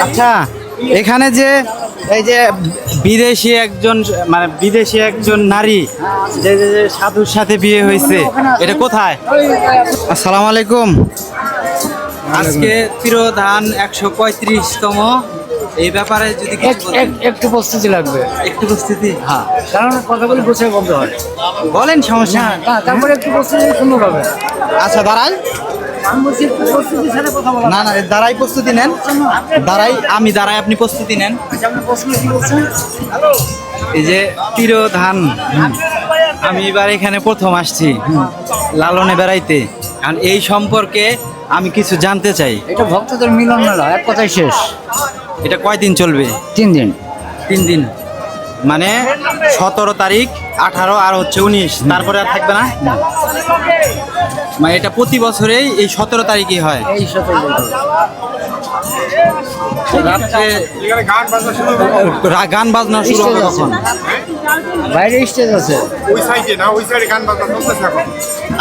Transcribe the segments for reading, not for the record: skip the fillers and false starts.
আচ্ছা, এখানে যে এই যে বিদেশি একজন নারী যে সাধুর সাথে বিয়ে হয়েছে, এটা কোথায়? আসসালামু আলাইকুম। আজকে তিরোধান 135তম, এই ব্যাপারে যদি কিছু বলেন। একটু প্রস্তুতি লাগবে। একটু প্রস্তুতি, হ্যাঁ, কারণ কথাগুলি গুছিয়ে বলতে হয়। বলেন, সমস্যা না, নেই। তারপরে একটু প্রস্তুতি সুন্দর হবে। আচ্ছা, দাঁড়াই। আমি বলছি একটু প্রস্তুতির সাথে কথা বলা। না, দাঁড়াই, প্রস্তুতি নেন। আমি দাঁড়াই, আপনি প্রস্তুতি নেন। আপনি প্রশ্ন কি বলছেন? এই যে তিরোধান, আমি এবার এখানে প্রথম আসছি লালনে বেড়াইতে, কারণ এই সম্পর্কে আমি কিছু জানতে চাই। এটা ভক্তদের মিলন মেলা, এক কথায় শেষ। এটা কয়দিন চলবে? 3 দিন। 3 দিন, মানে 17 তারিখ, 18 আর হচ্ছে 19, তারপরে আর থাকবে না? মানে এটা প্রতি বছরেই এই 17 তারিখই হয়। এই সাথে রাত্রে গান বাজনা শুরু হবে কখন? বাইরে স্টেজ আছে। ওই সাইডে না, ওই সাইডে গান বাজনা চলতেছে এখন।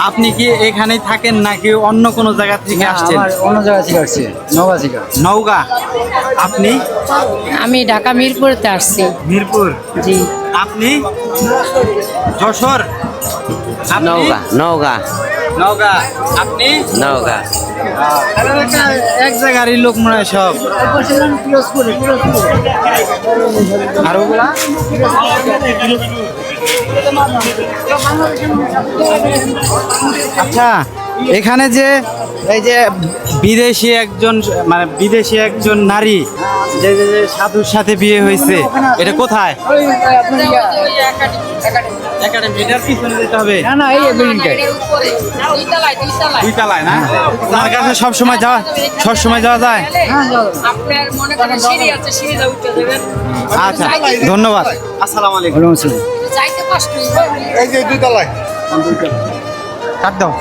আপনি কি এখানেই থাকেন নাকি অন্য কোনো জায়গা থেকে আসছেন? আমার অন্য জায়গা থেকে আসছি, নওগাঁ থেকে। নওগাঁ। আপনি? আমি ঢাকা মিরপুরতে আসছি। মিরপুর। জি। আপনি? যশোর। আপনি? নওগাঁ। নওগাঁ। আপনি? নওগাঁ। এক জায়গারই লোক মনে হয় সব। আর ওগুলা? আচ্ছা, এখানে যে এই যে বিদেশি একজন নারী যে সাধুর সাথে বিয়ে হয়েছে, এটা কোথায়? একাডেমি, এটার পিছনে যেতে হবে। না না, এই বিল্ডিংটাই। দুই তলায় না? তার কাছে সবসময় যাওয়া যায়। আপনার মনে করেন সিঁড়ি আছে, সিঁড়িটা উঠে যাবেন। আচ্ছা, ধন্যবাদ। আসসালামু আলাইকুম। যাইতে কষ্ট এই যে দুই তলায়। কাট দাও।